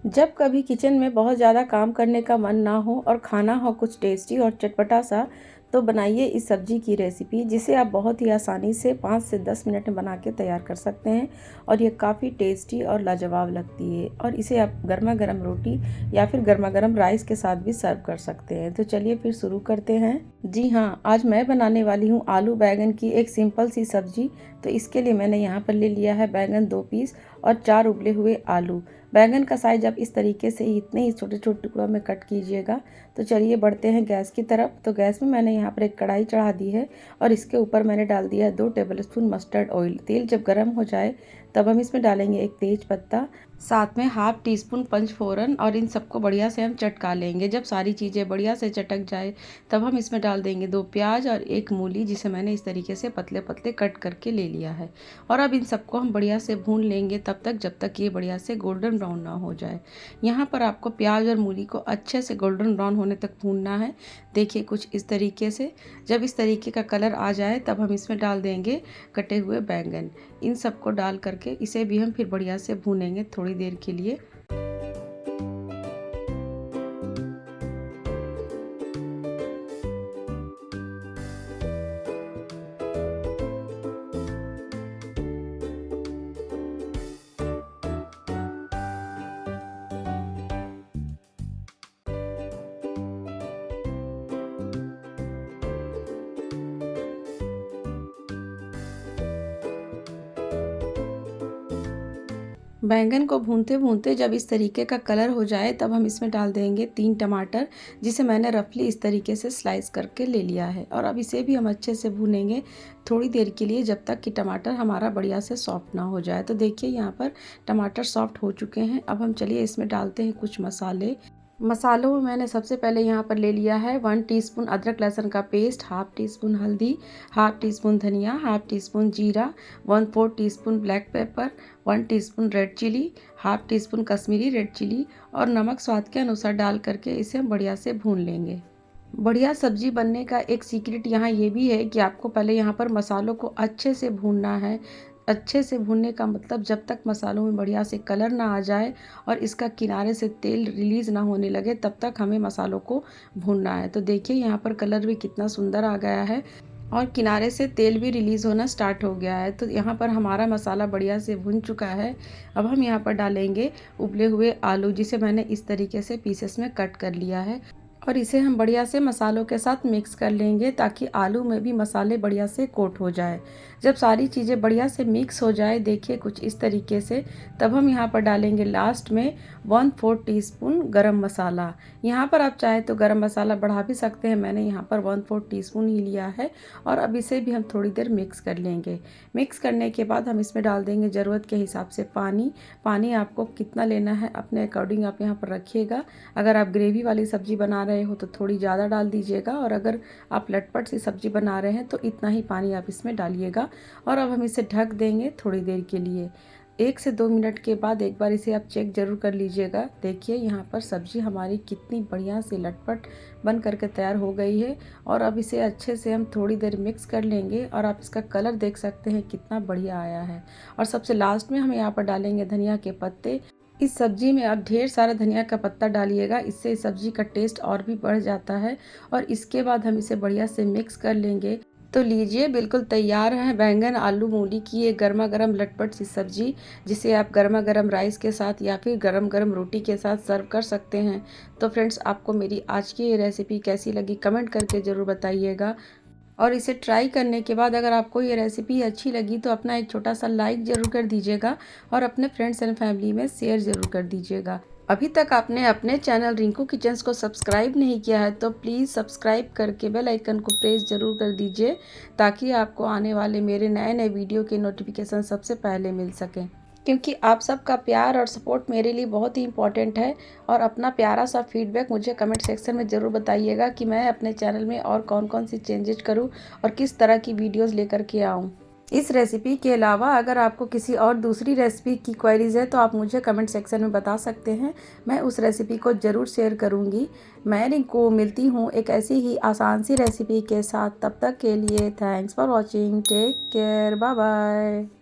जब कभी किचन में बहुत ज़्यादा काम करने का मन ना हो और खाना हो कुछ टेस्टी और चटपटा सा, तो बनाइए इस सब्ज़ी की रेसिपी, जिसे आप बहुत ही आसानी से 5 से 10 मिनट में बना के तैयार कर सकते हैं। और ये काफ़ी टेस्टी और लाजवाब लगती है, और इसे आप गर्मा गर्म रोटी या फिर गर्मा गर्म राइस के साथ भी सर्व कर सकते हैं। तो चलिए फिर शुरू करते हैं। जी हाँ, आज मैं बनाने वाली हूँ आलू बैंगन की एक सिंपल सी सब्ज़ी। तो इसके लिए मैंने यहाँ पर ले लिया है बैंगन 2 पीस और 4 उबले हुए आलू। बैंगन का साइज आप इस तरीके से इतने ही छोटे छोटे टुकड़ों में कट कीजिएगा। तो चलिए बढ़ते हैं गैस की तरफ। तो गैस में मैंने यहाँ पर एक कढ़ाई चढ़ा दी है और इसके ऊपर मैंने डाल दिया है 2 टेबलस्पून मस्टर्ड ऑयल। तेल जब गर्म हो जाए तब हम इसमें डालेंगे एक तेज पत्ता, साथ में हाफ टी स्पून पंचफोरन, और इन सबको बढ़िया से हम चटका लेंगे। जब सारी चीज़ें बढ़िया से चटक जाए तब हम इसमें डाल देंगे 2 प्याज और 1 मूली, जिसे मैंने इस तरीके से पतले पतले कट करके ले लिया है। और अब इन सबको हम बढ़िया से भून लेंगे तब तक जब तक ये बढ़िया से गोल्डन ब्राउन ना हो जाए। यहाँ पर आपको प्याज और मूली को अच्छे से गोल्डन ब्राउन होने तक भूनना है। देखिए कुछ इस तरीके से। जब इस तरीके का कलर आ जाए तब हम इसमें डाल देंगे कटे हुए बैंगन। इन सबको डाल करके इसे भी हम फिर बढ़िया से भूनेंगे थोड़ी देर के लिए। बैंगन को भूनते भूनते जब इस तरीके का कलर हो जाए तब हम इसमें डाल देंगे 3 टमाटर, जिसे मैंने रफली इस तरीके से स्लाइस करके ले लिया है। और अब इसे भी हम अच्छे से भूनेंगे थोड़ी देर के लिए, जब तक कि टमाटर हमारा बढ़िया से सॉफ्ट ना हो जाए। तो देखिए यहाँ पर टमाटर सॉफ्ट हो चुके हैं। अब हम चलिए इसमें डालते हैं कुछ मसाले। मसालों में मैंने सबसे पहले यहाँ पर ले लिया है 1 टीस्पून अदरक लहसुन का पेस्ट, हाफ टी स्पून हल्दी, हाफ टी स्पून धनिया, हाफ टी स्पून जीरा, 1/4 teaspoon black pepper, 1 teaspoon red chili, half teaspoon Kashmiri red chili, और नमक स्वाद के अनुसार डाल करके इसे हम बढ़िया से भून लेंगे। बढ़िया सब्जी बनने का एक सीक्रेट यहाँ ये भी है कि आपको पहले यहाँ पर मसालों को अच्छे से भूनना है। अच्छे से भूनने का मतलब जब तक मसालों में बढ़िया से कलर ना आ जाए और इसका किनारे से तेल रिलीज़ ना होने लगे तब तक हमें मसालों को भूनना है। तो देखिए यहाँ पर कलर भी कितना सुंदर आ गया है और किनारे से तेल भी रिलीज़ होना स्टार्ट हो गया है। तो यहाँ पर हमारा मसाला बढ़िया से भुन चुका है। अब हम यहाँ पर डालेंगे उबले हुए आलू, जिसे मैंने इस तरीके से पीसेस में कट कर लिया है, और इसे हम बढ़िया से मसालों के साथ मिक्स कर लेंगे ताकि आलू में भी मसाले बढ़िया से कोट हो जाए। जब सारी चीज़ें बढ़िया से मिक्स हो जाए, देखिए कुछ इस तरीके से, तब हम यहाँ पर डालेंगे लास्ट में 1/4 टीस्पून गरम मसाला। यहाँ पर आप चाहे तो गरम मसाला बढ़ा भी सकते हैं, मैंने यहाँ पर 1/4 टीस्पून ही लिया है। और अब इसे भी हम थोड़ी देर मिक्स कर लेंगे। मिक्स करने के बाद हम इसमें डाल देंगे ज़रूरत के हिसाब से पानी। पानी आपको कितना लेना है अपने अकॉर्डिंग आप यहाँ पर रखिएगा। अगर आप ग्रेवी वाली सब्ज़ी बना रहे हो तो थोड़ी ज़्यादा डाल दीजिएगा, और अगर आप लटपट सी सब्ज़ी बना रहे हैं तो इतना ही पानी आप इसमें डालिएगा। और अब हम इसे ढक देंगे थोड़ी देर के लिए। 1 से 2 मिनट के बाद एक बार इसे आप चेक ज़रूर कर लीजिएगा। देखिए यहाँ पर सब्ज़ी हमारी कितनी बढ़िया से लटपट बन करके तैयार हो गई है। और अब इसे अच्छे से हम थोड़ी देर मिक्स कर लेंगे, और आप इसका कलर देख सकते हैं कितना बढ़िया आया है। और सबसे लास्ट में हम यहाँ पर डालेंगे धनिया के पत्ते। इस सब्ज़ी में आप ढेर सारा धनिया का पत्ता डालिएगा, इससे इस सब्ज़ी का टेस्ट और भी बढ़ जाता है। और इसके बाद हम इसे बढ़िया से मिक्स कर लेंगे। तो लीजिए बिल्कुल तैयार है बैंगन आलू मूली की ये गर्मा गर्म लटपट सी सब्ज़ी, जिसे आप गर्मा गर्म राइस के साथ या फिर गरम गरम रोटी के साथ सर्व कर सकते हैं। तो फ्रेंड्स, आपको मेरी आज की ये रेसिपी कैसी लगी कमेंट करके ज़रूर बताइएगा। और इसे ट्राई करने के बाद अगर आपको ये रेसिपी अच्छी लगी तो अपना एक छोटा सा लाइक ज़रूर कर दीजिएगा, और अपने फ्रेंड्स एंड फैमिली में शेयर ज़रूर कर दीजिएगा। अभी तक आपने अपने चैनल रिंकू किचन्स को सब्सक्राइब नहीं किया है तो प्लीज़ सब्सक्राइब करके बेल आइकन को प्रेस ज़रूर कर दीजिए, ताकि आपको आने वाले मेरे नए नए वीडियो के नोटिफिकेशन सबसे पहले मिल सकें। क्योंकि आप सबका प्यार और सपोर्ट मेरे लिए बहुत ही इम्पॉर्टेंट है। और अपना प्यारा सा फीडबैक मुझे कमेंट सेक्शन में ज़रूर बताइएगा कि मैं अपने चैनल में और कौन कौन सी चेंजेस करूं और किस तरह की वीडियोस लेकर के आऊं। इस रेसिपी के अलावा अगर आपको किसी और दूसरी रेसिपी की क्वेरीज है तो आप मुझे कमेंट सेक्शन में बता सकते हैं, मैं उस रेसिपी को ज़रूर शेयर करूँगी। मैं रिंकू मिलती हूँ एक ऐसी ही आसान सी रेसिपी के साथ। तब तक के लिए thanks for watching, take care, bye bye.